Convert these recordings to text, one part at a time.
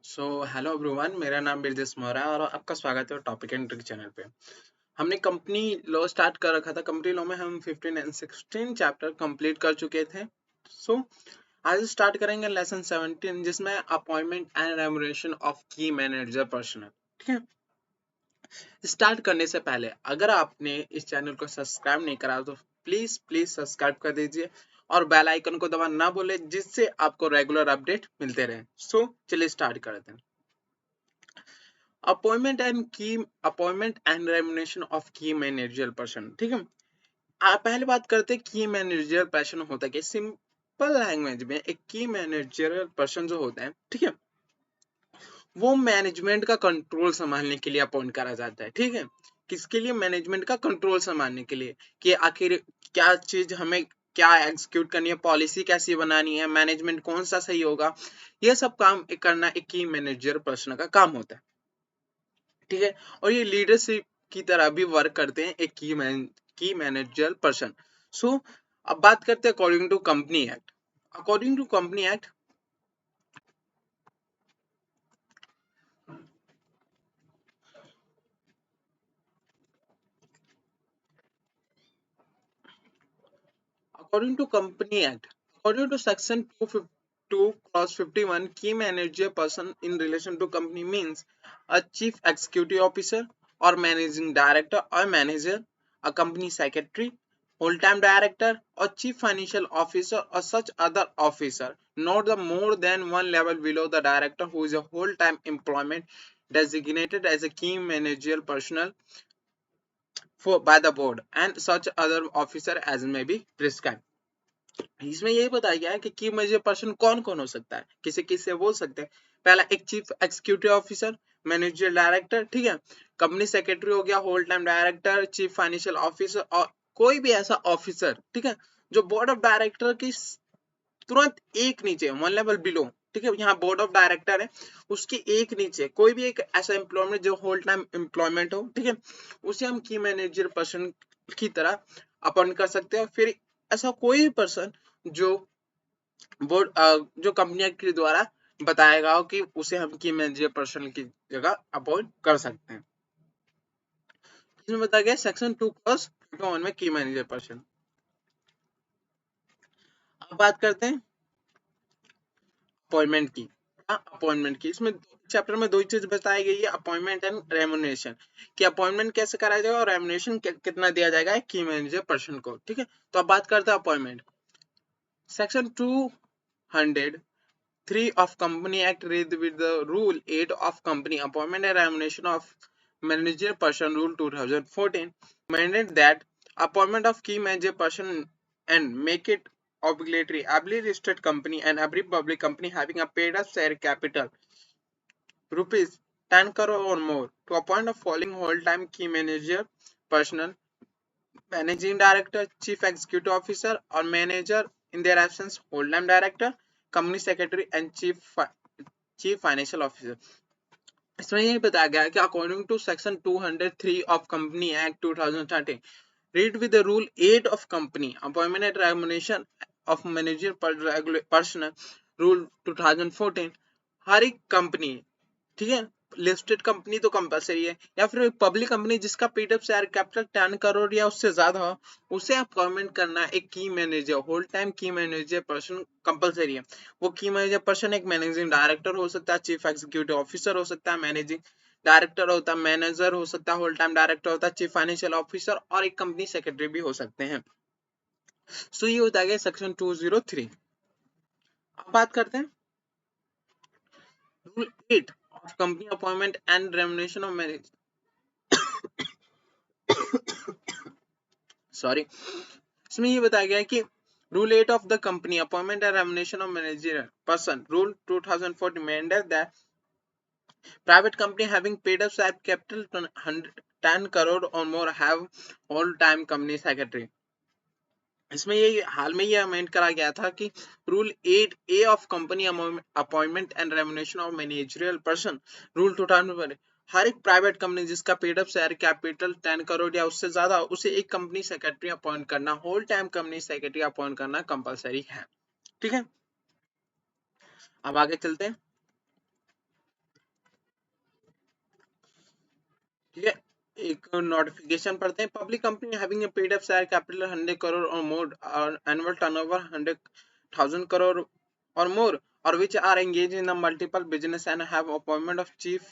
Hello everyone, मेरा नाम बिरजेश मौर्य है और आपका स्वागत है टॉपिक एंड ट्रिक चैनल पे। हमने कंपनी लॉ स्टार्ट कर रखा था। कंपनी लॉ में हम 15 एंड 16 चैप्टर कंप्लीट कर चुके थे। आज स्टार्ट करेंगे लेसन 17, जिसमें appointment and remuneration of key manager personnel. ठीक है। स्टार्ट करने से पहले अगर आपने इस चैनल को सब्सक्राइब नहीं करा तो प्लीज प्लीज सब्सक्राइब कर दीजिए और बेल आइकन को दबाना ना भूले, जिससे आपको रेगुलर अपडेट मिलते रहे। चलिए स्टार्ट करते हैं। अपॉइंटमेंट एंड रेम्युनरेशन ऑफ की मैनेजरियल पर्सन। ठीक है। आप पहले बात करते हैं की मैनेजरियल पर्सन होता है। सिंपल लैंग्वेज में एक की मैनेजरियल पर्सन जो होता है, ठीक है, वो मैनेजमेंट का कंट्रोल संभालने के लिए अपॉइंट करा जाता है। ठीक है। किसके लिए? मैनेजमेंट का कंट्रोल संभालने के लिए, कि आखिर क्या चीज हमें क्या एग्जीक्यूट करनी है, पॉलिसी कैसी बनानी है, मैनेजमेंट कौन सा सही होगा, ये सब काम करना एक की मैनेजर पर्सन का काम होता है। ठीक है। और ये लीडरशिप की तरह भी वर्क करते हैं, एक की मैनेजर पर्सन। सो अब बात करते हैं according to company act. According to company act, according to company act, according to section 252 clause 51, key manager person in relation to company means a chief executive officer or managing director or manager, a company secretary, whole-time director or chief financial officer or such other officer, not the more than one level below the director, who is a whole-time employment designated as a key managerial personnel by the board, and such other officer as may be prescribed. इसमें यही बताया गया है कि की major person कौन कौन हो सकता है, किसे किससे बोल सकते हैं। पहला, एक chief executive officer, manager director, ठीक है, कंपनी सेक्रेटरी हो गया, whole time director, chief financial officer और कोई भी ऐसा ऑफिसर, ठीक है, जो बोर्ड ऑफ डायरेक्टर की तुरंत एक नीचे, वन लेवल बिलो, ठीक है, यहाँ बोर्ड ऑफ डायरेक्टर है, उसके एक नीचे कोई भी एक ऐसा एम्प्लॉयमेंट जो होल टाइम एम्प्लॉयमेंट हो, ठीक है, उसे हम की मैनेजर पर्सन की तरह अपॉइंट कर सकते हैं। फिर ऐसा कोई पर्सन जो बोर्ड जो कंपनी के द्वारा बताएगा हो कि उसे हम की मैनेजर पर्सन की जगह अपॉइंट कर सकते हैं। इसमें बताया गया सेक्शन 2 क्लॉज 51 में की मैनेजर पर्सन। अब बात करते हैं अपॉइंटमेंट की। अपॉइंटमेंट की इसमें चैप्टर में दो ही चीज बताई गई है, अपॉइंटमेंट एंड रेम्युनरेशन, कि अपॉइंटमेंट कैसे कराया जाएगा और रेम्युनरेशन कितना दिया जाएगा की मैनेजर पर्सन को। ठीक है। तो अब बात करते हैं appointment. Section 203 of Company Act read with the Rule 8 of Company Appointment and Remuneration of Manager Person Rule 2014 mandate that appointment of key manager person and make it obligatory every listed company and every public company having a paid up share capital rupees 10 crore or more to appoint the following whole-time key manager personnel: managing director, chief executive officer or manager, in their absence whole-time director, company secretary and chief financial officer। इसमें यही बताया गया है कि according to section 203 of company act 2013 read with the rule 8 of company appointment and remuneration of manager personnel rule 2014, हर एक company, ठीक है, listed company तो कंपलसरी है, या फिर पब्लिक कंपनी जिसका पीडब्ल्यू शेयर कैपिटल 10 करोड़ या उससे ज्यादा हो, उसे अपॉइंटमेंट करना एक की manager, whole time key manager person compulsory है। वो की मैनेजर पर्सन एक मैनेजिंग डायरेक्टर हो सकता है, चीफ एग्जीक्यूटिव ऑफिसर हो सकता है, मैनेजिंग डायरेक्टर होता है, मैनेजर हो सकता है, होल टाइम डायरेक्टर होता है, चीफ फाइनेंशियल ऑफिसर और एक कंपनी सेक्रेटरी भी हो सकते हैं। ये होता है सेक्शन 203। अब बात करते हैं rule 8 of company appointment and remuneration of manager. Sorry. इसमें ये बताया गया है कि rule 8 of the company appointment and remuneration of manager person rule 2014 mandate that private company having paid up share capital 10 crore or more have all time company secretary। इसमें ये हाल में ये अमेंड करा गया था कि rule 8A of company appointment and remuneration of managerial person rule 2000, हर एक प्राइवेट कंपनी जिसका paid up share capital 10 crore या उससे ज्यादा, उसे एक कंपनी सेक्रेटरी अपॉइंट करना, whole time company secretary appoint करना कंपलसरी है। ठीक है। अब आगे चलते हैं। ठीक है। एक नोटिफिकेशन पढ़ते हैं। Public company having a paid up share capital 100 crore और मोर और annual turnover 100,000 crore or more, or which are engaged in a multiple business and have appointment of chief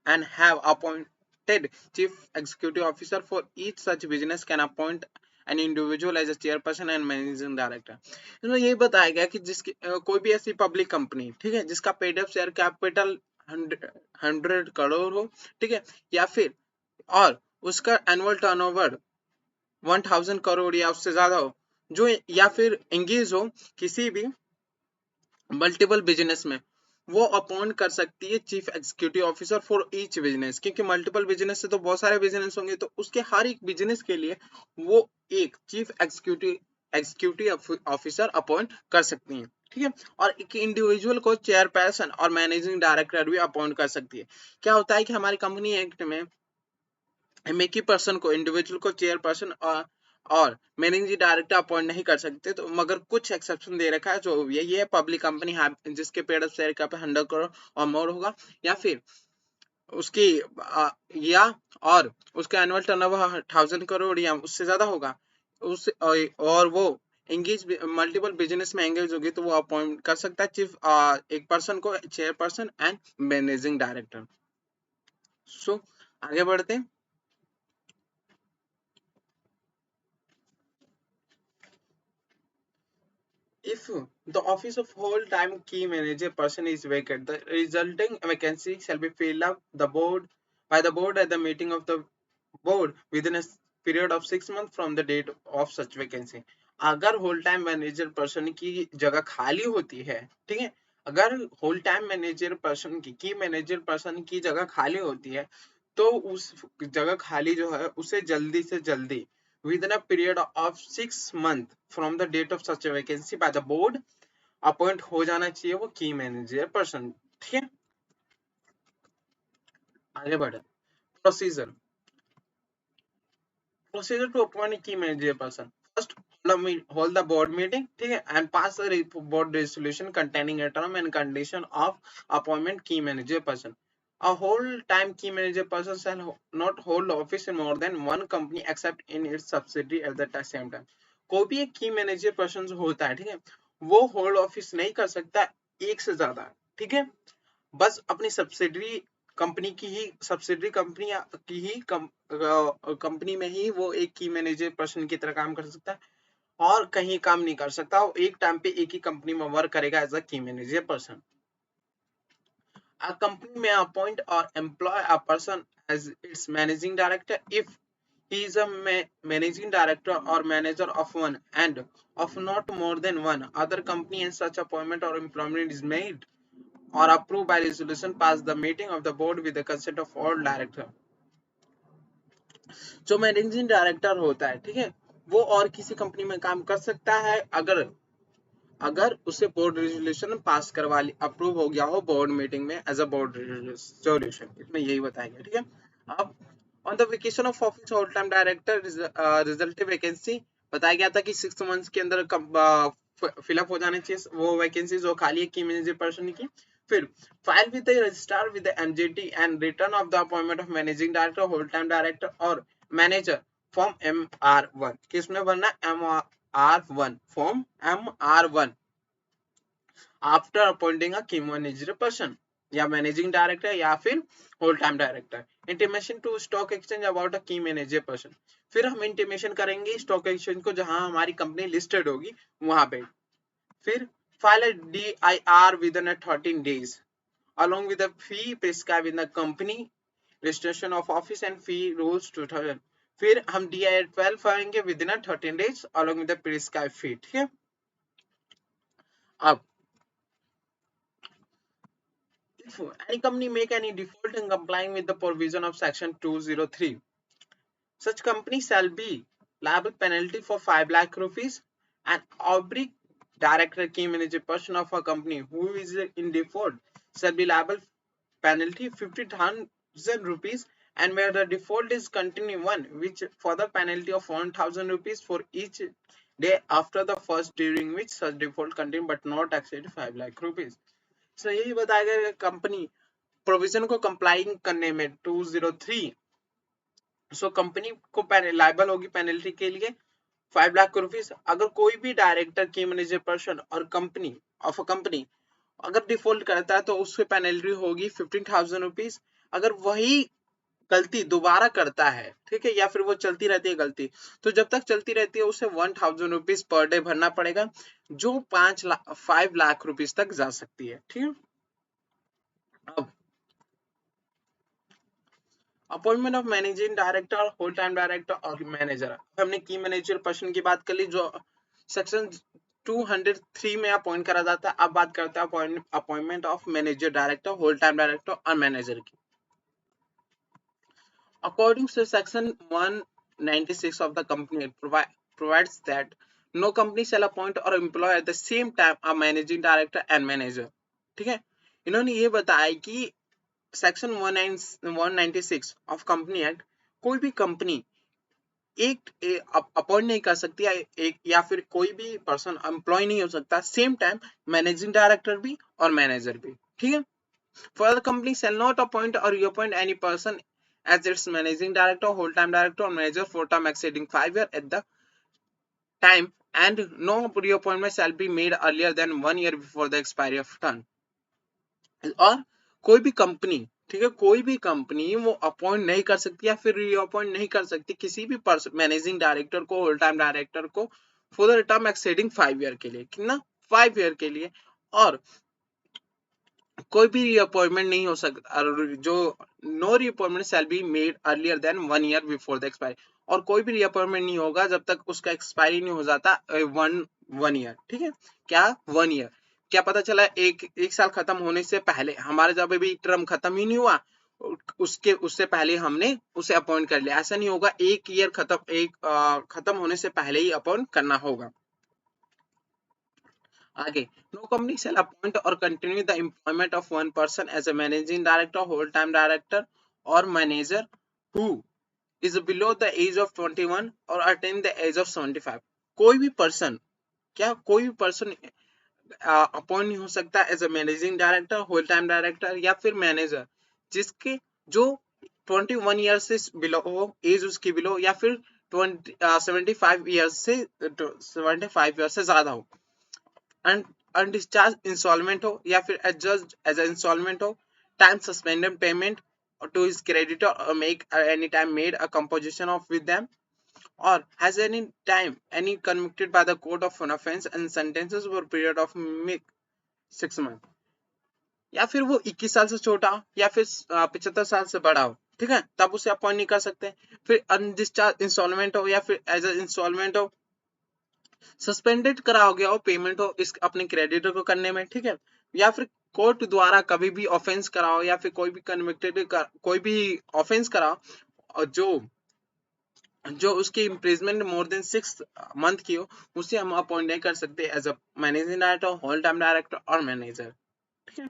and have appointed chief executive officer for each such business can appoint an individual as a chairperson and managing director। इसमें यही बताया गया कि जिसकी कोई भी ऐसी public company, ठीक है, जिसका paid up share capital 100 crore हो, ठीक है, या फिर और उसका एनुअल टर्नओवर 1,000 करोड़ या उससे ज्यादा हो, जो या फिर एंगेज हो किसी भी मल्टीपल बिजनेस में, वो अपॉइंट कर सकती है chief executive officer for each business. क्योंकि मल्टीपल बिजनेस से तो बहुत सारे बिजनेस होंगे, तो उसके हर एक बिजनेस के लिए वो एक चीफ एग्जीक्यूटिव ऑफिसर अपॉइंट कर सकती हैं, ठीक है। और एक इंडिविजुअल को चेयरपर्सन और मैनेजिंग डायरेक्टर भी अपॉइंट कर सकती है। क्या होता है कि हमारी कंपनी एक्ट में हम एक ही पर्सन को, इंडिविजुअल को चेयरपर्सन और मैनेजिंग डायरेक्टर अपॉइंट नहीं कर सकते, तो मगर कुछ एक्सेप्शन दे रखा है, जो यही है पब्लिक कंपनी जिसके पेड अप शेयर का 100 करोड़ और मोर होगा, या फिर उसकी या और उसका एनुअल टर्नओवर 1,000 करोड़ या उससे ज्यादा होगा, उस और वो एंगेज मल्टीपल बिजनेस में एंगेज होगी, तो वो अपॉइंट कर सकता है चीफ एक पर्सन को चेयरपर्सन एंड मैनेजिंग डायरेक्टर। सो आगे बढ़ते हैं। If the office of whole-time key manager person is vacant, the resulting vacancy shall be filled up by the board at the meeting of the board within a period of 6 months from the date of such vacancy। अगर whole time manager person की जगह खाली होती है, ठीक है, अगर whole time manager person की मैनेजर पर्सन की जगह खाली होती है, तो उस जगह खाली जो है उसे जल्दी से जल्दी within a period of 6 months from the date of such a vacancy by the board appoint हो जाना चाहिए वो की मैनेजर पर्सन, ठीक है। आगे बढ़े। प्रोसीजर प्रोसीजर टू अपॉइंट की manager person. First, hold the board meeting, ठीक है, and pass a board resolution containing a term and condition of appointment key manager person। A whole time key manager person shall not hold office in more than one company except in its subsidiary at the same time। कोई भी एक की manager person जो होता है, ठीक है, वो होल्ड ऑफिस नहीं कर सकता एक से ज्यादा, ठीक है, बस अपनी सब्सिडरी कंपनी की ही कंपनी में ही वो एक की मैनेजर पर्सन की तरह काम कर सकता है और कहीं काम नहीं कर सकता। वो एक टाइम पे एक ही कंपनी में वर्क करेगा as a key manager person. A company may appoint or employ a person as its managing director if he is a managing director or manager of one and of not more than one other company, and such appointment or employment is made or approved by resolution passed the meeting of the board with the consent of all director। जो managing director होता है, ठीक है, वो और किसी company में काम कर सकता है अगर अगर उसे बोर्ड रेजोल्यूशन पास करवा अप्रूव हो गया हो बोर्ड मीटिंग में एज अ बोर्ड रेजोल्यूशन। इसमें यही बताया गया, ठीक है। अब on the vacation of office whole time director result vacancy बताया गया था कि 6 मंथ्स के अंदर फिलअप हो जाने चाहिए वो वैकेंसी जो खाली है की मैनेजर पर्सन की। फिर file with the registrar with the MGT and return of the appointment of managing director whole time director और मैनेजर फॉर्म MR1। किसमें भरना? MR1 form MR1 after appointing a key manager person या managing director या फिर whole time director. Intimation to stock exchange about a key manager person. फिर हम intimation करेंगे stock exchange को जहां हमारी कंपनी लिस्टेड होगी वहां पे। फिर file a DIR within a 13 days along with the fee prescribed in the company registration of office and fee rules 2000। फिर हम DIR 12 फाइलेंगे within a 13 days along with the prescribed fee, ठीक है। अब if any company make any default in complying with the provision of section 203, such company shall be liable penalty for 5 lakh rupees and every director key manager person of a company who is in default shall be liable penalty 50,000 rupees, and where the default is continue one which for the penalty of 1,000 rupees for each day after the first during which such default continue but not exceed 5 lakh rupees। So यही बताया गया company provision को complying करने में 203, so company को liable होगी penalty के लिए 5 लाख रुपीस। अगर कोई भी डायरेक्टर, की मैनेजर पर्सन और कंपनी ऑफ अ कंपनी अगर डिफॉल्ट करता है तो उससे पेनल्टी होगी 15,000 रुपीज। अगर वही गलती दोबारा करता है, ठीक है, या फिर वो चलती रहती है गलती, तो जब तक चलती रहती है उसे 1,000 रुपीज पर डे भरना पड़ेगा, जो 5 लाख रुपीज तक जा सकती है। ठीक है। अब appointment of managing director, whole time director और मैनेजर। हमने की मैनेजर पर्सन की बात कर ली जो सेक्शन 203 में अपॉइंट करा जाता है। अब बात करते हैं appointment of manager director, whole time director और मैनेजर की। According to section 196 of the company Act provides that no company shall appoint or employ at the same time a managing director and manager। ठीक है, इन्होंने ये बताया कि section 196 of company act कोई भी कंपनी एक अपॉइंट नहीं कर सकती है, एक या फिर कोई भी पर्सन एम्प्लॉय नहीं हो सकता सेम टाइम मैनेजिंग डायरेक्टर भी और मैनेजर भी। ठीक है। For the company shall not appoint or reappoint any person as its managing director, whole-time director, or manager for term exceeding 5 years at the time, and no reappointment shall be made earlier than 1 year before the expiry of term। और कोई भी company, ठीक है, कोई भी company वो appoint नहीं कर सकती या फिर रीअपॉइंट नहीं कर सकती किसी भी मैनेजिंग डायरेक्टर को, होल टाइम डायरेक्टर को for the term exceeding 5 year के लिए। कितना? 5 ईयर के लिए। और कोई भी रीअपॉइंटमेंट नहीं हो सकता, जो no reappointment shall be made earlier than 1 year before the expiry. और कोई भी रीअपॉइंटमेंट नहीं होगा जब तक उसका एक्सपायरी नहीं हो जाता वन ईयर। ठीक है, क्या 1 ईयर? क्या पता चला एक साल खत्म होने से पहले, हमारे जब अभी टर्म खत्म ही नहीं हुआ उससे पहले हमने उसे अपॉइंट कर लिया, ऐसा नहीं होगा। एक ईयर खत्म होने से पहले ही अपॉइंट करना होगा। आगे, no company shall appoint or continue the employment of one person as a managing director, whole-time director or manager who is below the age of 21 or attain the age of 75। कोई भी person, क्या कोई भी person appoint नहीं हो सकता as a managing director, whole time director या फिर मैनेजर जिसके जो 21 ईयर से बिलो हो, एज उसकी बिलो, या फिर 75 ईयर से 75 ईयर से ज्यादा हो, अनडिस्चार्ज इंस्टॉलमेंट हो या फिर एडजस्ट एज इंस्टॉलमेंट हो, time suspended payment to his creditor or make any time made a composition of with them, or has any time any convicted by the court of an offense and sentences for a period of 6 months, या फिर वो 21 साल से छोटा हो या फिर 75 साल से बड़ा हो, ठीक है, तब उसे अपॉइंट नहीं कर सकते। फिर अनडिस्चार्ज इंस्टॉलमेंट हो या फिर एज इंस्टॉलमेंट हो, सस्पेंडेड करा हो गया हो पेमेंट हो इस अपने क्रेडिटर को करने में, ठीक है, या फिर कोर्ट द्वारा कभी भी ऑफेंस कराओ या फिर कोई भी कन्विक्टेड कोई भी ऑफेंस कराओ और जो उसकी इम्प्रिजमेंट मोर देन 6 मंथ की हो, उसे हम अपॉइंट नहीं कर सकते as a managing director, whole time director और मैनेजर। ठीक है।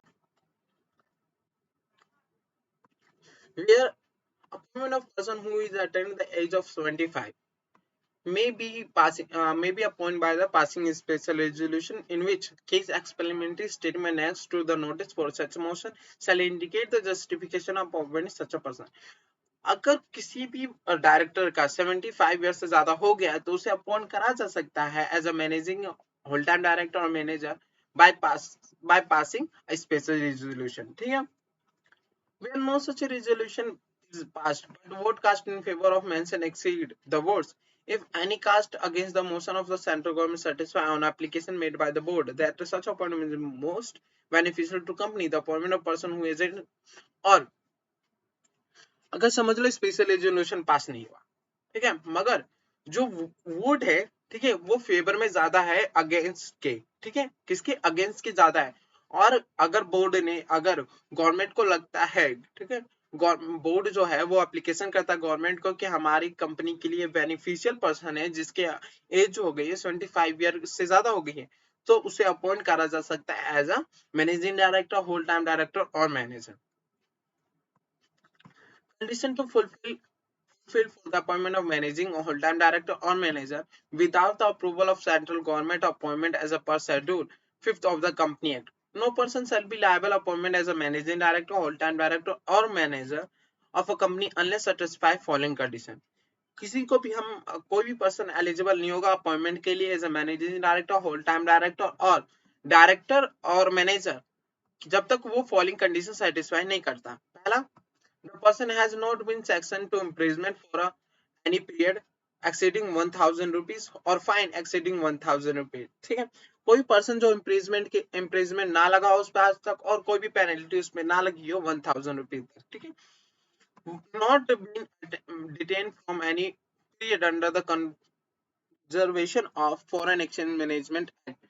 Where appointment of person who is attained the age of 75 may be appointed by the passing a special resolution in which case explanatory statement next to the notice for such motion shall indicate the justification of appointing such a person। अगर किसी भी director का 75 year से ज्यादा हो गया तो उसे अपॉइंट करा जा सकता है as a managing whole time director और manager by passing a special resolution. ठीक है। When no such a resolution is passed, but vote cast in favor of mention exceed the votes, if any cast against the motion of the central government satisfy on application made by the board that such appointment is most beneficial to company, the appointment of person who is it, और अगर समझ लो special resolution pass नहीं हुआ, ठीक है, मगर जो vote है, ठीक है, वो फेवर में ज्यादा है अगेंस्ट के, ठीक है, किसके अगेंस्ट के ज्यादा है, और अगर बोर्ड ने, अगर गवर्नमेंट को लगता है, ठीक है, बोर्ड जो है वो एप्लीकेशन करता है गवर्नमेंट को कि हमारी कंपनी के लिए बेनिफिशियल पर्सन है जिसके एज हो गई है 75 ईयर से ज्यादा हो गई है, तो उसे अपॉइंट करा जा सकता है as a managing director, whole time director और manager. Condition to fulfill for the appointment of managing or whole-time director or manager without the approval of central government appointment as a per schedule 5th of the company act। No person shall be liable appointment as a managing director, whole-time director or manager of a company unless satisfy following condition. किसी को भी हम कोई भी person eligible नहीं होगा appointment के लिए as a managing director, whole time director और डायरेक्टर और मैनेजर जब तक वो फॉलोइंग कंडीशन सेटिस्फाई नहीं करता. पहला, the person has not been sanctioned to imprisonment for any period exceeding 1000 rupees or fine exceeding 1000 rupees. ठीक है, कोई पर्सन जो इम्प्रिजमेंट ना लगा हो उस पर आज तक और कोई भी पेनल्टी उसमें ना लगी हो 1000 रुपीज तक. ठीक है, not been detained from any period under the conservation of foreign exchange management act.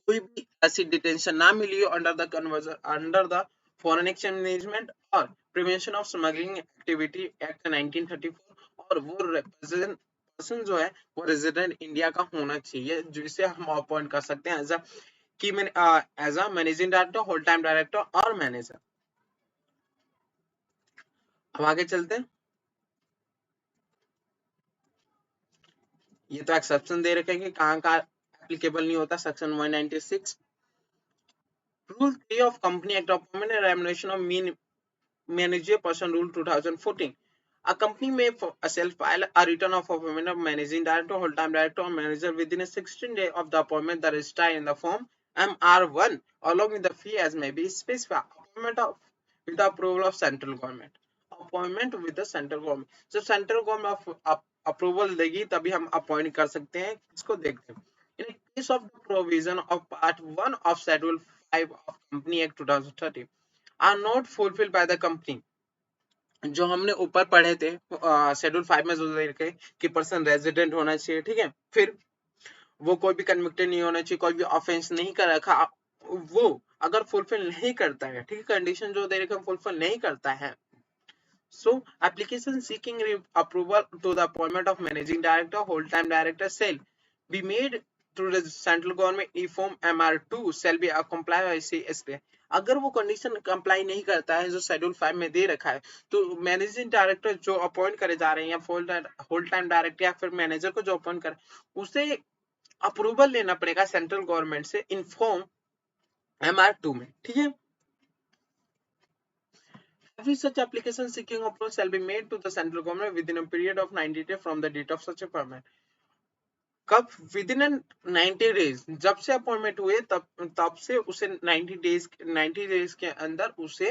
कोई भी ऐसी डिटेंशन ना मिली हो under the foreign exchange management और prevention of smuggling activity act 1934 और वो पर्सन जो है वो रेजिडेंट इंडिया का होना चाहिए जिसे हम अपॉइंट कर सकते हैं as a managing director, whole time director और मैनेजर. अब आगे चलते हैं. ये तो एक्सेप्शन दे रखे हैं कि कहाँ कहाँ एप्लीकेबल नहीं होता. Section 196 rule 3 of company act of payment and remuneration of mean managerial person rule 2014. A company may shall file a return of appointment of managing director, whole time director or manager within a 16 days of the appointment that is registered in the form MR1 along with the fee as may be specified. Appointment of with the approval of central government. Appointment with the central government. जब central government approval देगी तभी हम appoint कर सकते हैं. इसको देखते हैं. In case of the provision of part 1 of schedule 5 of Company Act 2013 are not fulfilled by the company. जो हमने ऊपर पढ़े थे शेड्यूल 5 में जो देखे कि पर्सन रेजिडेंट होना चाहिए. ठीक है, फिर वो कोई भी कन्विक्टेड नहीं होना चाहिए, कोई भी ऑफेंस नहीं कर रखा, वो अगर फुलफिल नहीं करता है, ठीक है, कंडीशन जो दे रखे फुलफिल नहीं करता है, so application seeking approval to the appointment of managing director, whole time director shall be made to the central government e form MR2 shall be comply by CSP. अगर वो कंडीशन कंप्लाई नहीं करता है जो schedule 5 में दे रखा है तो मैनेजिंग डायरेक्टर जो अपॉइंट करे जा रहे हैं या होल टाइम डायरेक्टर या फिर मैनेजर को जो अपॉइंट करे उसे अप्रूवल लेना पड़ेगा सेंट्रल गवर्नमेंट से इन फॉर्म MR2 में. ठीक है, every such application seeking approval shall be made to the central government within a period of 90 days from the date of such appointment. कब? विदिन 90 डेज, जब से appointment हुए तब से उसे 90 डेज के अंदर उसे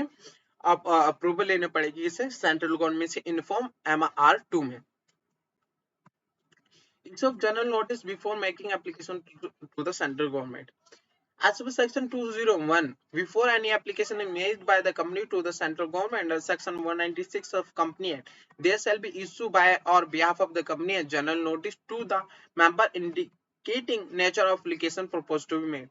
अप्रूवल लेने पड़ेगी इसे सेंट्रल गवर्नमेंट से इनफॉर्म MR2 में. Issue of general notice before making application to the central government. As per section 201, before any application is made by the company to the central government under section 196 of Company Act, there shall be issued by or behalf of the company a general notice to the member indicating nature of application proposed to be made.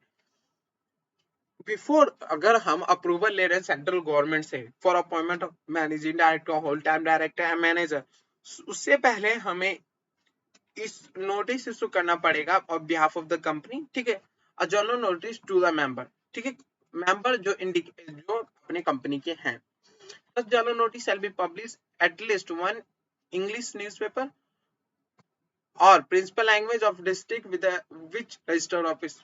Before अगर हम approval ले रहे हैं central government से for appointment of managing director, whole time director या manager, उससे पहले हमें इस नोटिस इशू करना पड़ेगा on behalf of the company. ठीक है, a general notice to the member. ठीक है, मेंबर जो अपने कंपनी के हैं. First general notice shall be publish at least one English newspaper और principal language of district with which registered office.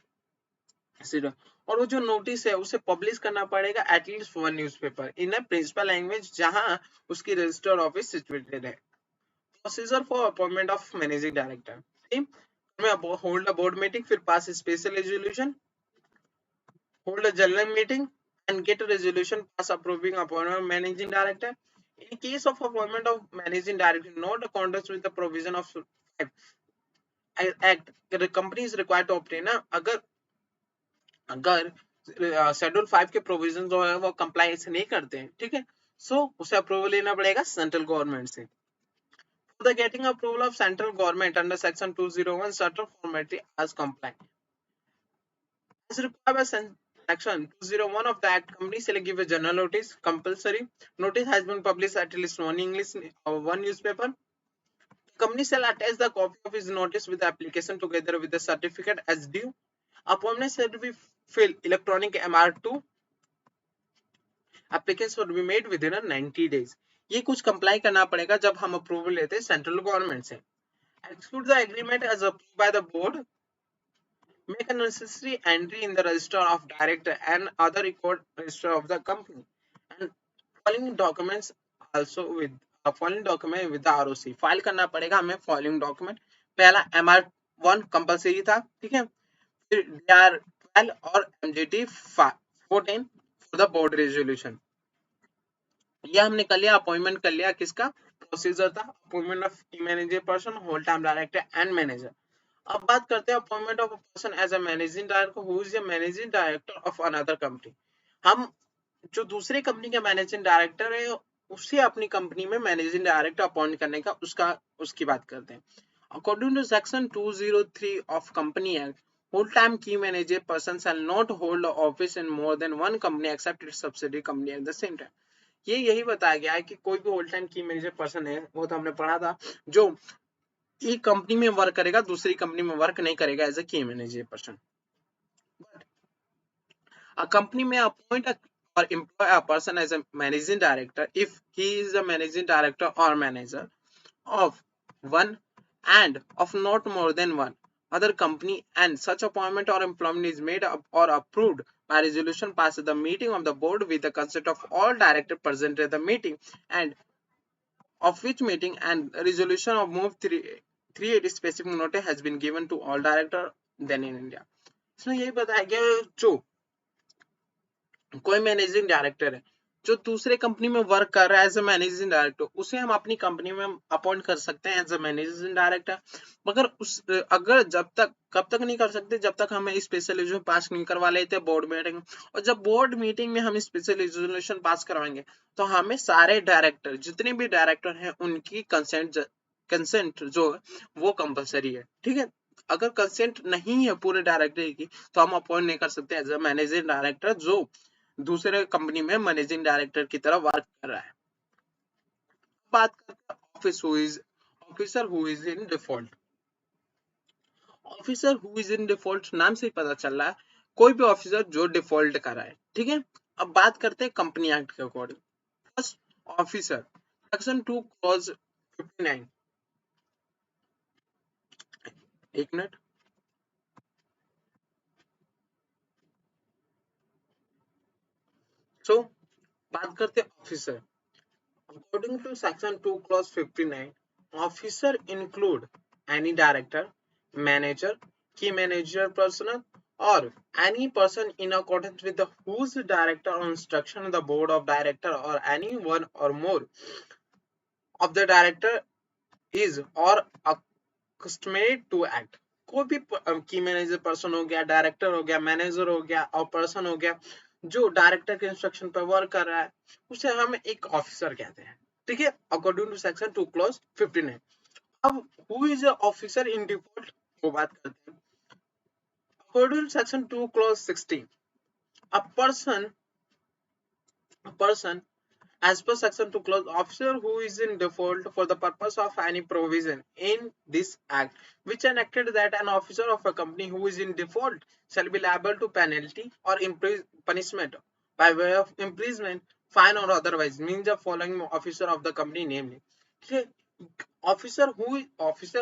और वो जो नोटिस है उसे पब्लिश करना पड़ेगा at least one newspaper in a principal language जहां उसकी रजिस्टर्ड ऑफिस सिचुएटेड है. Procedure for appointment of managing director. Same. Hold a board meeting, फिर pass a special resolution, hold a general meeting, and get a resolution pass approving appointment of managing director. In case of appointment of managing director, not accordance with the provision of Act, the company is required to obtain. अगर schedule 5 के provision जो है वो compliance नहीं करते हैं, ठीक है, सो उसे अप्रूवल लेना पड़ेगा सेंट्रल गवर्नमेंट से. The getting approval of central government under section 201 certain formality as compliant. As required by section 201 of the act, company shall give a general notice. Compulsory notice has been published at least one English or one newspaper. Company shall attach the copy of his notice with the application together with the certificate as due. Appointment shall be filled electronic MR2. Application should be made within 90 days. ये कुछ comply करना पड़ेगा जब हम approval लेते हैं central government से. Execute the agreement as approved by the board make a necessary entry in the register of director and other record register of the company, and following documents also with following document with the ROC file करना पड़ेगा हमें following document। पहला MR1 compulsory था, ठीक है, फिर DR12 और MGT 14 for the board resolution. ये हमने कर लिया, अपॉइंटमेंट कर लिया, किसका प्रोसीजर था, appointment of key manager person, whole time director and manager. अब बात करते हैं appointment of a person as a managing director who is the managing director of another company. हम जो दूसरे कंपनी का मैनेजिंग डायरेक्टर है उसे अपनी कंपनी में मैनेजिंग डायरेक्टर अपॉइंट करने का उसकी बात करते हैं। According to section 203 of company act, whole time key manager person shall not hold office in more than one company except its subsidiary company at the same time. ये यही बताया गया है कि कोई भी whole time key manager person है, वो तो हमने पढ़ा था, जो एक कंपनी में वर्क करेगा दूसरी कंपनी में वर्क नहीं करेगा as a key manager person. A company may appoint or employ a person as a managing director if he is a managing director or manager of one and of not more than one other company, and such appointment or employment is made up or approved by resolution passed at the meeting of the board with the consent of all directors present at the meeting, and of which meeting and resolution of move 380 specific notice has been given to all directors then in India। इसमें यही बताया गया जो कोई managing director है जो दूसरे company में वर्क कर रहा है एज अ मैनेजिंग डायरेक्टर, उसे हम अपनी कंपनी में अपॉइंट कर सकते हैं एज अ मैनेजिंग डायरेक्टर, मगर अगर जब तक कब तक नहीं कर सकते, जब तक हमें स्पेशल रेजोल्यूशन पास नहीं करवा लेते बोर्ड मीटिंग। और जब बोर्ड मीटिंग में हम स्पेशल रेजोल्यूशन पास करवाएंगे तो हमें सारे डायरेक्टर जितने भी डायरेक्टर हैं उनकी कंसेंट जो वो कंपलसरी है, ठीक है। अगर कंसेंट नहीं है पूरे डायरेक्टर की तो हम अपॉइंट नहीं कर सकते एज अ मैनेजिंग डायरेक्टर जो दूसरे कंपनी में मैनेजिंग डायरेक्टर की तरह वर्क कर रहा है। बात करते हैं officer who is in default. Officer who is in default नाम से ही पता चल रहा है कोई भी ऑफिसर जो डिफॉल्ट कर रहा है, ठीक है। अब बात करते हैं कंपनी एक्ट के according. First officer, section 2 clause 59। एक मिनट। सो बात करते हैं officer. According to Section 2, Clause 59, officer include any director, manager, key manager personnel, or any person in accordance with the whose director or instruction the board of director or any one or more of the director is or accustomed to act। कोई भी की manager person हो गया, director हो गया, manager हो गया और पर्सन हो गया जो डायरेक्टर के इंस्ट्रक्शन पर वर्क कर रहा है उसे हम एक ऑफिसर कहते हैं, ठीक है। According to section 2 clause 59। अब who is a officer in default वो बात करते हैं। According to section 2 clause 16, a person as per section 2 clause, officer who is in default for the purpose of any provision in this act which enacted that an officer of a company who is in default shall be liable to penalty or punishment by way of imprisonment, fine or otherwise means the following officer of the company namely। Officer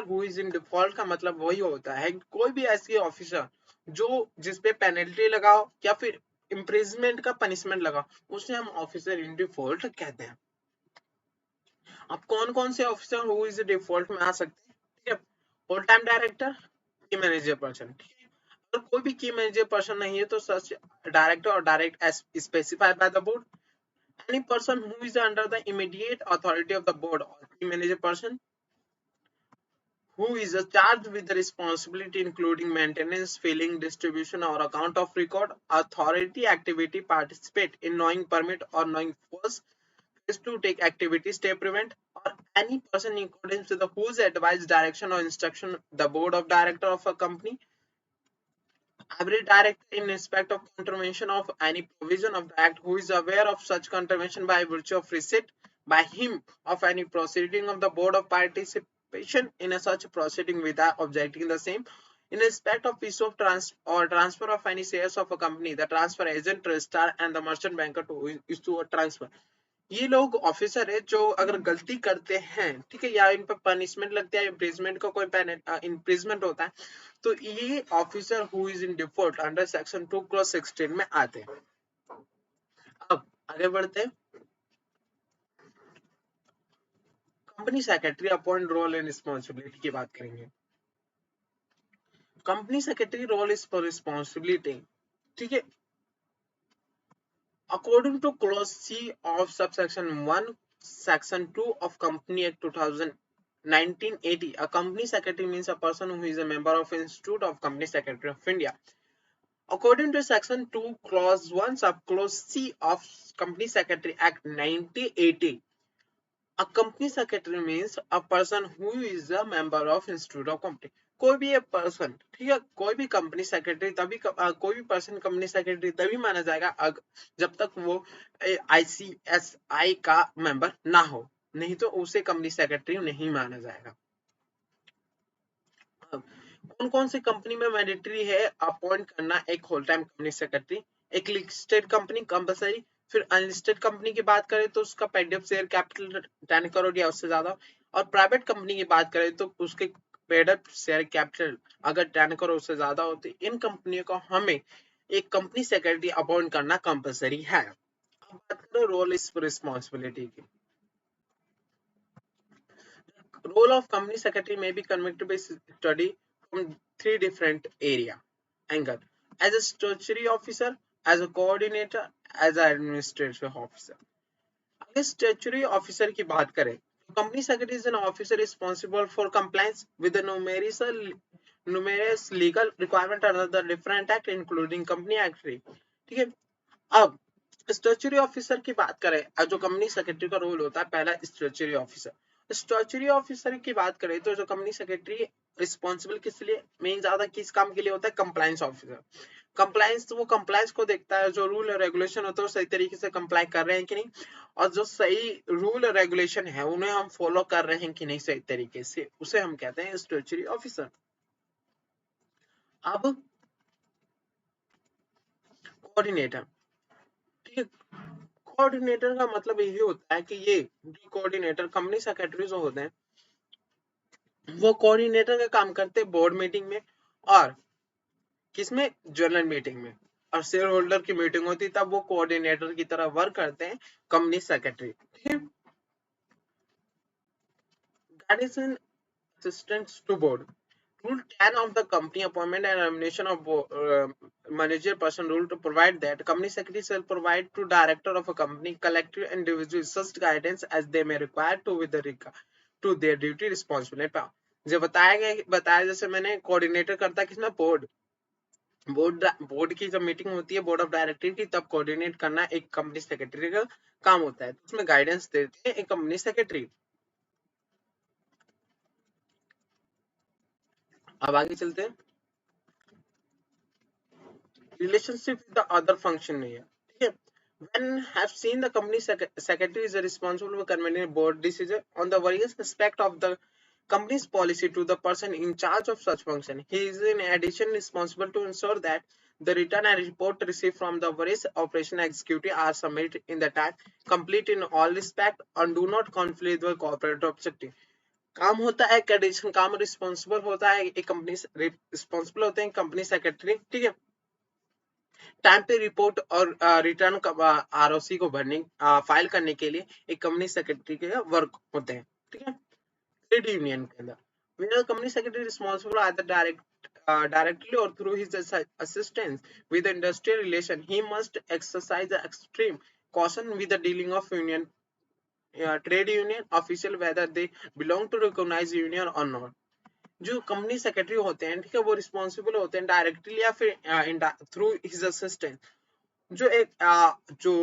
who is in default का मतलब वही होता है कोई भी ऐसी officer जो जिसपे पेनल्टी लगाओ या फिर इम्प्रिजमेंट का पनिशमेंट लगा उसे हम ऑफिसर इन डिफॉल्ट कहते हैं। अब कौन कौन से ऑफिसर हु इज डिफॉल्ट में आ सकते हैं, ठीक है। होल टाइम डायरेक्टर, की मैनेजर पर्सन, ठीक है। अगर कोई भी की मैनेजर पर्सन नहीं है तो सच डायरेक्टर और direct as specified by the board, any person who is under the immediate authority of the board or key manager person who is charged with the responsibility including maintenance, filling, distribution or account of record, authority activity, participate in knowing permit or knowing force is to take activity, stay prevent, or any person in accordance with the whose advice, direction or instruction the board of director of a company, every director in respect of contravention of any provision of the act who is aware of such contravention by virtue of receipt by him of any proceeding of the board of participation in a such proceeding without objecting the same, in respect of issue of transfer of any shares of a company, the transfer agent, registrar and the merchant banker to issue a transfer। ये लोग officer है जो अगर गलती करते हैं, ठीक है, या इन पर पनिशमेंट लगता है, इम्प्रिजमेंट का कोई इम्प्रिजमेंट होता है, तो ये officer who is in default under section 2/16 में आते हैं। अब आगे बढ़ते हैं। Company secretary appoint role and responsibility की बात करेंगे। Company secretary role is for responsibility, ठीक है, according to clause C of subsection 1 section 2 of company act 1980, a company secretary means a person who is a member of institute of company secretary of India. According to section 2 clause 1 subclause C of company secretary act 1980, a company secretary means a person who is a member of institute of company. कोई भी एक person, ठीक है, कोई भी company secretary तभी कोई भी पर्सन कंपनी सेक्रेटरी तभी माना जाएगा जब तक वो ICSI का मेंबर ना हो, नहीं तो उसे कंपनी सेक्रेटरी नहीं माना जाएगा। कौन कौन सी कंपनी में मैंडेटरी है अपॉइंट करना एक होल टाइम कंपनी सेक्रेटरी? एक लिस्टेड कंपनी कंपलसरी, फिर अनलिस्टेड कंपनी की बात करें तो उसका paid up share capital 10 crore या उससे ज्यादा, और प्राइवेट कंपनी की बात करें तो उसके पेड अप शेयर कैपिटल अगर 10 करोड़ से ज्यादा होती, इन कंपनियों को हमें एक कंपनी सेक्रेटरी अपॉइंट करना कंपलसरी है। अब बात करें रोल इस रिस्पॉन्सिबिलिटी की। Role of company secretary may be conducted by study from three different area angle: as a statutory officer, as a coordinator, as an administrative officer. अगर statutory officer की बात करें, company secretary is an officer responsible for compliance with the numerous legal requirement under the different act including company act 3, ठीक है। अब statutory officer की बात करें, जो कंपनी सेक्रेटरी का रोल होता है, पहला स्टैट्यूटरी ऑफिसर। स्टैट्यूटरी ऑफिसर की बात करें तो जो कंपनी सेक्रेटरी रिस्पॉन्सिबल किस लिए मेन ज्यादा किस काम के लिए होता है? Compliance officer. कंप्लायंस, तो वो कंप्लायंस को देखता है, जो रूल और रेगुलेशन होता है वो सही तरीके से कंप्लाई कर रहे हैं कि नहीं, और जो सही रूल और रेगुलेशन है उन्हें हम फॉलो कर रहे हैं कि नहीं सही तरीके से, उसे हम कहते हैं स्टैट्यूटरी ऑफिसर। अब कोऑर्डिनेटर, ठीक है, कोऑर्डिनेटर का मतलब यही होता है कि ये जो कोऑर्डिनेटर कंपनी सेक्रेटरी जो होते हैं वो कोऑर्डिनेटर का काम करते हैं बोर्ड मीटिंग में, और किसमें? जनरल मीटिंग में, और शेयर होल्डर की मीटिंग होती है तब वो कोऑर्डिनेटर की तरह वर्क करते हैं कंपनी सेक्रेटरी, ठीक है। Guidance and assistance to board. Rule 10 of the Company Appointment and Nomination of Manager Person Rule to provide that company secretary shall provide to director of a company, collective and individual such guidance as they may require to with the regard to their duty responsibility। जो बताया जैसे मैंने, coordinator करता है किसमें? Board की जब meeting होती है बोर्ड ऑफ डायरेक्टर की, तब कोऑर्डिनेट करना एक कंपनी सेक्रेटरी का काम होता है, उसमें गाइडेंस देते हैं एक कंपनी सेक्रेटरी। अब आगे चलते हैं, relationship with the other function नहीं है, ठीक है। When have seen the company secretary is responsible for convening board decision on the various aspect of the company's policy to the person in charge of such function. He is in addition responsible to ensure that the return and report received from the various operation executive are submitted in the time, complete in all respect, and do not conflict with corporate objective। काम होता है addition, काम responsible होता है एक company, responsible होते हैं company secretary, ठीक है, टाइम पे रिपोर्ट और रिटर्न ROC को भरने फाइल करने के लिए एक कंपनी सेक्रेटरी के वर्क होते हैं, ठीक है। ट्रेड यूनियन के अंदर where company secretary responsible either directly or through his assistance with the industrial relation, he must exercise the extreme caution with the dealing of union trade union official whether they belong to recognized union or not। जो company secretary होते हैं, ठीक है, वो responsible होते हैं directly या फिर थ्रू हिज असिस्टेंट, जो जो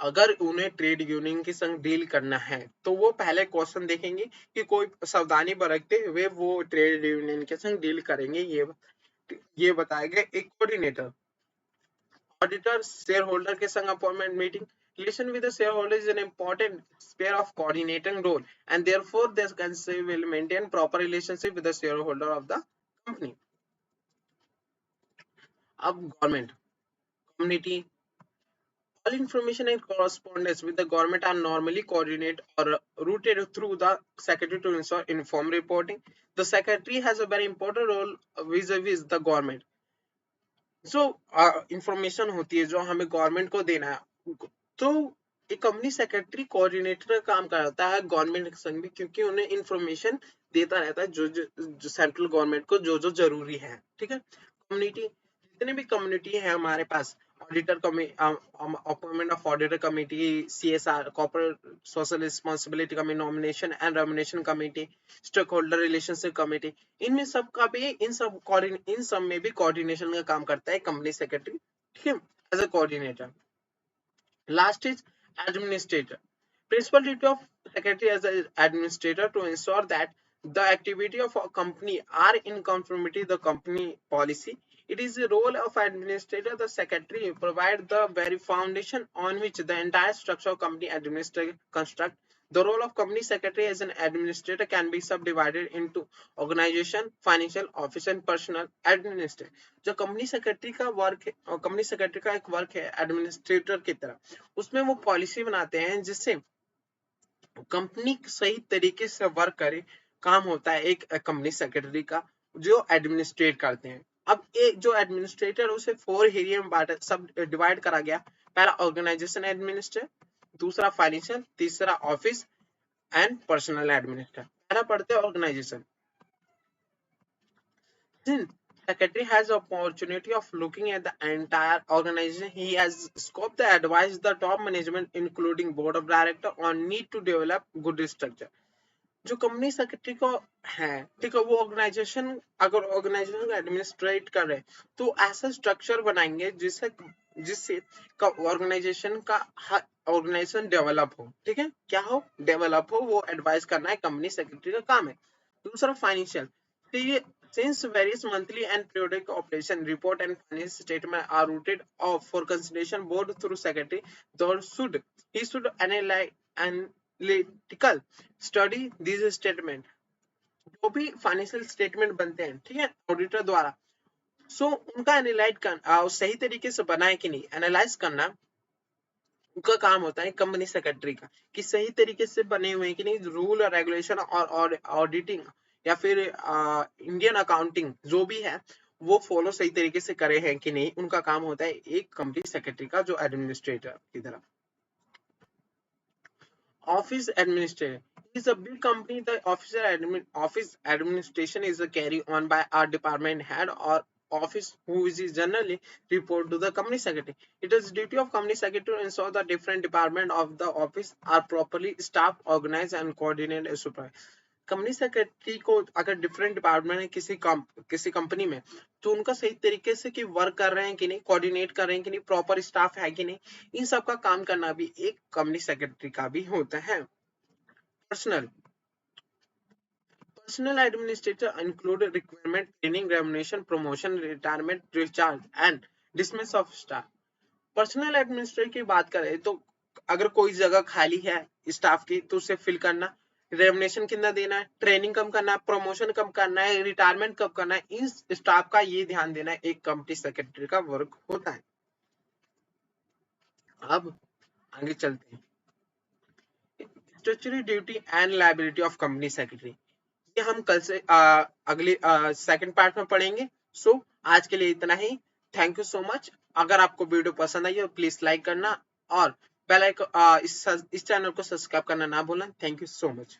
अगर उन्हें ट्रेड यूनियन के संग डील करना है तो वो पहले क्वेश्चन देखेंगे कि कोई सावधानी बरतते हुए वो ट्रेड यूनियन के संग डील करेंगे, ये बताया गया। एक कोऑर्डिनेटर, ऑडिटर शेयर होल्डर के संग appointment meeting, relation with the shareholder is an important sphere of coordinating role and therefore the company will maintain proper relationship with the shareholder of the company। अब government, community, All information and correspondence with the government are normally coordinated or routed through the secretary to ensure informed reporting. The secretary has a very important role vis-a-vis the government. जो information होती है जो हमें government को देना है, तो एक कंपनी सेक्रेटरी कोऑर्डिनेटर का काम करता है गवर्नमेंट के संग भी, क्योंकि उन्हें इंफॉर्मेशन देता रहता है जो सेंट्रल गवर्नमेंट को जो जरूरी है। ठीक है, कम्युनिटी, जितने भी कम्युनिटी है हमारे पास, auditor appointment of auditor committee, CSR corporate social responsibility committee, nomination and remuneration committee, stakeholder relationship committee, इनमें सब का भी इन सब में भी कोऑर्डिनेशन का काम करता है कंपनी सेक्रेटरी। ठीक है, as a coordinator. Last is administrator. Principal duty of secretary as an administrator to ensure that the activity of a company are in conformity with the company policy. It is the role of administrator, the secretary, provide the very foundation on which the entire structure of company administration construct. The role of company secretary as an administrator can be subdivided into organization, financial, office and personal administrator. जो company secretary का work है, और company secretary का एक work है administrator की तरह, उसमें वो पॉलिसी बनाते हैं जिससे कंपनी सही तरीके से वर्क करे। काम होता है एक कंपनी सेक्रेटरी का जो एडमिनिस्ट्रेट करते हैं। अब एक जो एडमिनिस्ट्रेटर उसे 4 एरिया में सब डिवाइड करा गया। पहला ऑर्गेनाइजेशन एडमिनिस्ट्रेटर, दूसरा फाइनेंशियल, तीसरा ऑफिस एंड पर्सनल एडमिनिस्ट्रेटर। पहला पढ़ते हैं organisation. Secretary has the opportunity of looking at the entire organization. He has scope to advise the top management, including board of director, on need to develop good structure. जो company secretary को है, ठीक है, वो organisation अगर organisation को administrate कर रहे तो ऐसा स्ट्रक्चर बनाएंगे जिससे ऑर्गेनाइजेशन का ऑर्गेनाइजेशन डेवलप हो। ठीक है, क्या हो, डेवलप हो, वो एडवाइस करना है कंपनी सेक्रेटरी का काम है। दूसरा financial, since various monthly and periodic operation report and financial statement are routed off for consideration board through secretary, he should analytical study these statement। जो भी फाइनेंशियल स्टेटमेंट बनते हैं, ठीक है, ऑडिटर द्वारा, उनका एनालाइज करना, सही तरीके से बनाए कि नहीं, एनालाइज करना उनका काम होता है कंपनी सेक्रेटरी का, कि सही तरीके से बने हुए हैं कि नहीं, रूल और रेगुलेशन और ऑडिटिंग या फिर इंडियन अकाउंटिंग जो भी है वो फॉलो सही तरीके से करे हैं कि नहीं, उनका काम होता है एक कंपनी सेक्रेटरी का जो एडमिनिस्ट्रेटर की तरह। Office administrator is a big company. The office administration is carried on by our department head or office, who is generally report to the company secretary. It is duty of company secretary to ensure the different department of the office are properly staffed, organized and coordinated and supervised. Company secretary को अगर different department है किसी company में, तो उनका सही तरीके से कि वर्क कर रहे हैं कि नहीं, कोऑर्डिनेट कर रहे हैं कि नहीं, प्रॉपर स्टाफ है कि नहीं, इन सब का काम करना भी एक कंपनी सेक्रेटरी का भी होता है। Personal administrator include requirement, training, remuneration, promotion, retirement, discharge and dismiss of staff. Personal administrator की बात करें तो अगर कोई जगह खाली है स्टाफ की तो उसे फिल करना, रेमुनेशन कितना देना है, ट्रेनिंग कम करना है, प्रमोशन कम करना है, रिटायरमेंट कब करना है, इन स्टाफ का ये ध्यान देना एक कंपनी सेक्रेटरी का वर्क होता है। अब आगे चलते हैं, statutory duty and liability of company secretary. ये हम कल से अगले सेकंड पार्ट में पढ़ेंगे। आज के लिए इतना ही। Thank you so much. अगर आपको वीडियो पसंद आई हो प्लीज लाइक करना और बेल आइकन इस चैनल को सब्सक्राइब करना ना भूलना। Thank you so much.